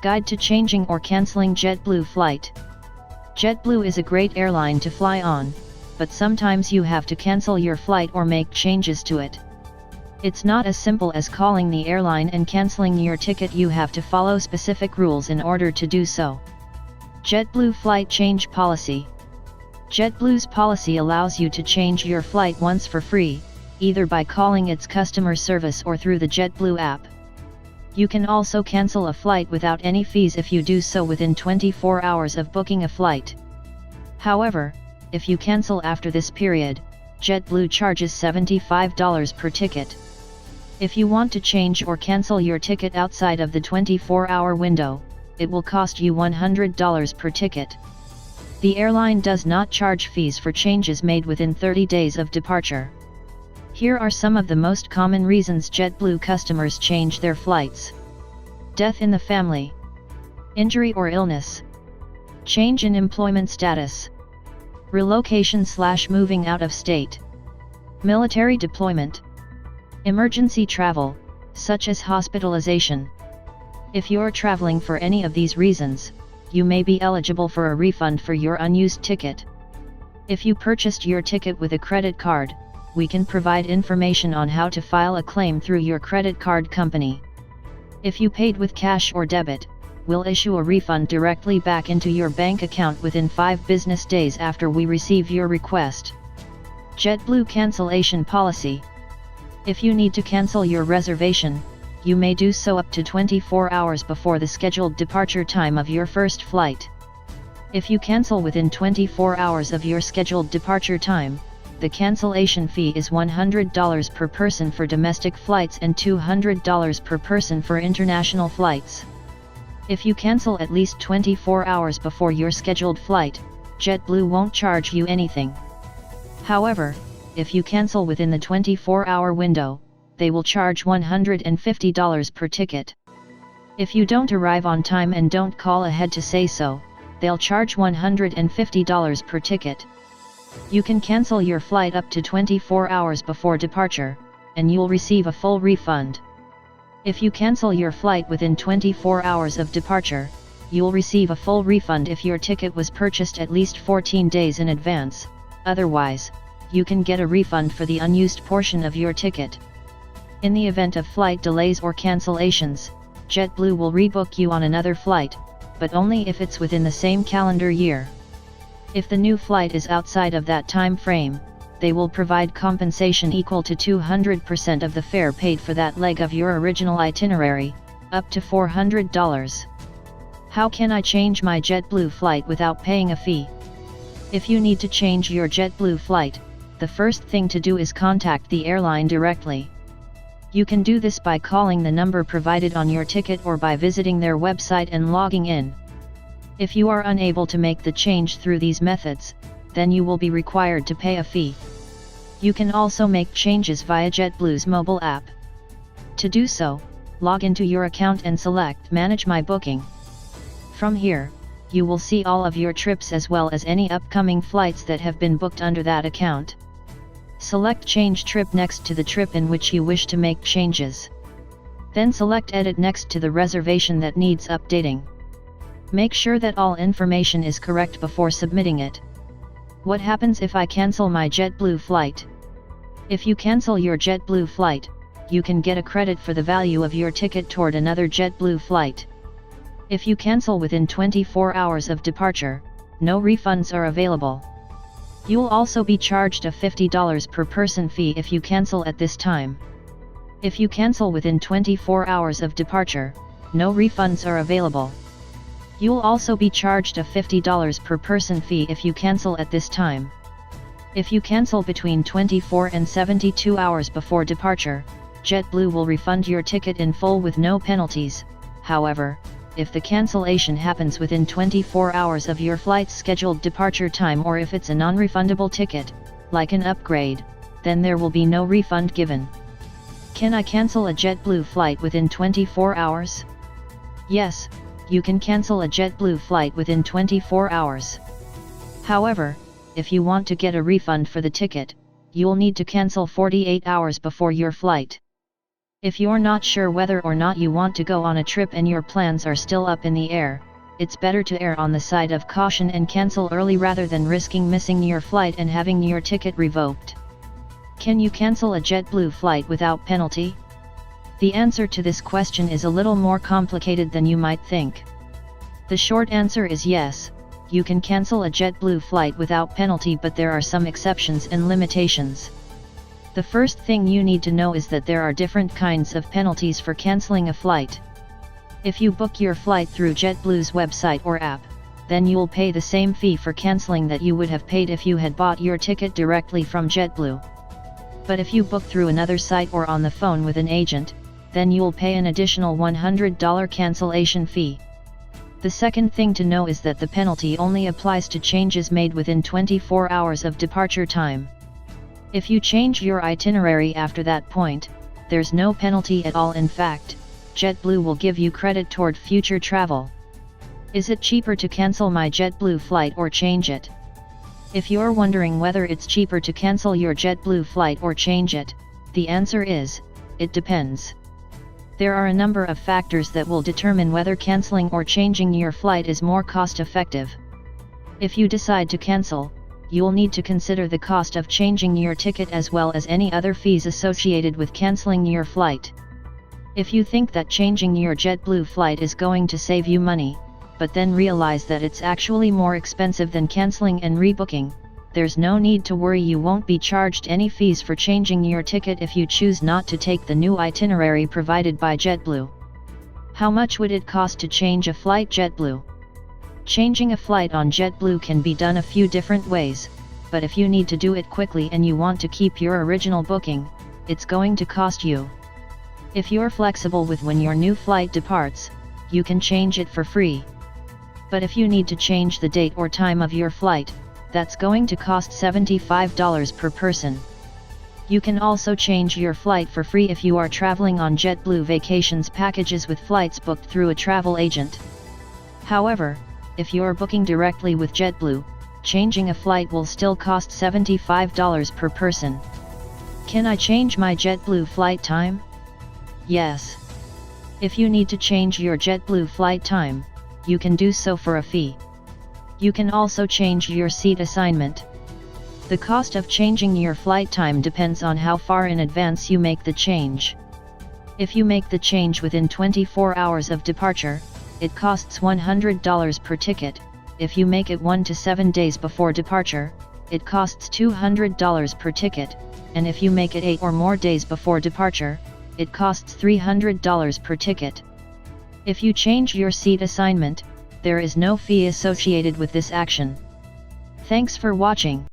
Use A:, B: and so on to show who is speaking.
A: Guide to changing or canceling JetBlue flight. JetBlue is a great airline to fly on, but sometimes you have to cancel your flight or make changes to it. It's not as simple as calling the airline and canceling your ticket. You have to follow specific rules in order to do so. JetBlue Flight Change Policy. JetBlue's policy allows you to change your flight once for free, either by calling its customer service or through the JetBlue app. You can also cancel a flight without any fees if you do so within 24 hours of booking a flight. However, if you cancel after this period, JetBlue charges $75 per ticket. If you want to change or cancel your ticket outside of the 24-hour window, it will cost you $100 per ticket. The airline does not charge fees for changes made within 30 days of departure. Here are some of the most common reasons JetBlue customers change their flights. Death in the family. Injury or illness. Change in employment status. Relocation/moving out of state. Military deployment. Emergency travel, such as hospitalization. If you're traveling for any of these reasons, you may be eligible for a refund for your unused ticket. If you purchased your ticket with a credit card, we can provide information on how to file a claim through your credit card company. If you paid with cash or debit, we'll issue a refund directly back into your bank account within 5 business days after we receive your request. JetBlue Cancellation Policy. If you need to cancel your reservation, you may do so up to 24 hours before the scheduled departure time of your first flight. If you cancel within 24 hours of your scheduled departure time, the cancellation fee is $100 per person for domestic flights and $200 per person for international flights. If you cancel at least 24 hours before your scheduled flight, JetBlue won't charge you anything. However, if you cancel within the 24-hour window, they will charge $150 per ticket. If you don't arrive on time and don't call ahead to say so, they'll charge $150 per ticket. You can cancel your flight up to 24 hours before departure, and you'll receive a full refund. If you cancel your flight within 24 hours of departure, you'll receive a full refund if your ticket was purchased at least 14 days in advance. Otherwise, you can get a refund for the unused portion of your ticket. In the event of flight delays or cancellations, JetBlue will rebook you on another flight, but only if it's within the same calendar year. If the new flight is outside of that time frame, they will provide compensation equal to 200% of the fare paid for that leg of your original itinerary, up to $400. How can I change my JetBlue flight without paying a fee? If you need to change your JetBlue flight, the first thing to do is contact the airline directly. You can do this by calling the number provided on your ticket or by visiting their website and logging in. If you are unable to make the change through these methods, then you will be required to pay a fee. You can also make changes via JetBlue's mobile app. To do so, log into your account and select Manage My Booking. From here, you will see all of your trips as well as any upcoming flights that have been booked under that account. Select Change Trip next to the trip in which you wish to make changes. Then select Edit next to the reservation that needs updating. Make sure that all information is correct before submitting it. What happens if I cancel my JetBlue flight? If you cancel your JetBlue flight, you can get a credit for the value of your ticket toward another JetBlue flight. If you cancel within 24 hours of departure, no refunds are available. You'll also be charged a $50 per person fee if you cancel at this time. If you cancel within 24 hours of departure, no refunds are available. You'll also be charged a $50 per person fee if you cancel at this time. If you cancel between 24 and 72 hours before departure, JetBlue will refund your ticket in full with no penalties. However, if the cancellation happens within 24 hours of your flight's scheduled departure time, or if it's a non-refundable ticket, like an upgrade, then there will be no refund given. Can I cancel a JetBlue flight within 24 hours? Yes, you can cancel a JetBlue flight within 24 hours. However, if you want to get a refund for the ticket, you'll need to cancel 48 hours before your flight. If you're not sure whether or not you want to go on a trip and your plans are still up in the air, it's better to err on the side of caution and cancel early rather than risking missing your flight and having your ticket revoked. Can you cancel a JetBlue flight without penalty? The answer to this question is a little more complicated than you might think. The short answer is yes, you can cancel a JetBlue flight without penalty, but there are some exceptions and limitations. The first thing you need to know is that there are different kinds of penalties for canceling a flight. If you book your flight through JetBlue's website or app, then you'll pay the same fee for canceling that you would have paid if you had bought your ticket directly from JetBlue. But if you book through another site or on the phone with an agent, then you'll pay an additional $100 cancellation fee. The second thing to know is that the penalty only applies to changes made within 24 hours of departure time. If you change your itinerary after that point, there's no penalty at all. In fact, JetBlue will give you credit toward future travel. Is it cheaper to cancel my JetBlue flight or change it? If you're wondering whether it's cheaper to cancel your JetBlue flight or change it, the answer is, it depends. There are a number of factors that will determine whether canceling or changing your flight is more cost-effective. If you decide to cancel, you'll need to consider the cost of changing your ticket as well as any other fees associated with canceling your flight. If you think that changing your JetBlue flight is going to save you money, but then realize that it's actually more expensive than canceling and rebooking, there's no need to worry. You won't be charged any fees for changing your ticket if you choose not to take the new itinerary provided by JetBlue. How much would it cost to change a flight? JetBlue. Changing a flight on JetBlue can be done a few different ways, but if you need to do it quickly and you want to keep your original booking, it's going to cost you. If you're flexible with when your new flight departs, you can change it for free. But if you need to change the date or time of your flight, that's going to cost $75 per person. You can also change your flight for free if you are traveling on JetBlue Vacations packages with flights booked through a travel agent. However, if you're booking directly with JetBlue, changing a flight will still cost $75 per person. Can I change my JetBlue flight time? Yes. If you need to change your JetBlue flight time, you can do so for a fee. You can also change your seat assignment. The cost of changing your flight time depends on how far in advance you make the change. If you make the change within 24 hours of departure, it costs $100 per ticket. If you make it 1 to 7 days before departure, it costs $200 per ticket, and if you make it 8 or more days before departure, it costs $300 per ticket. If you change your seat assignment, there is no fee associated with this action. Thanks for watching.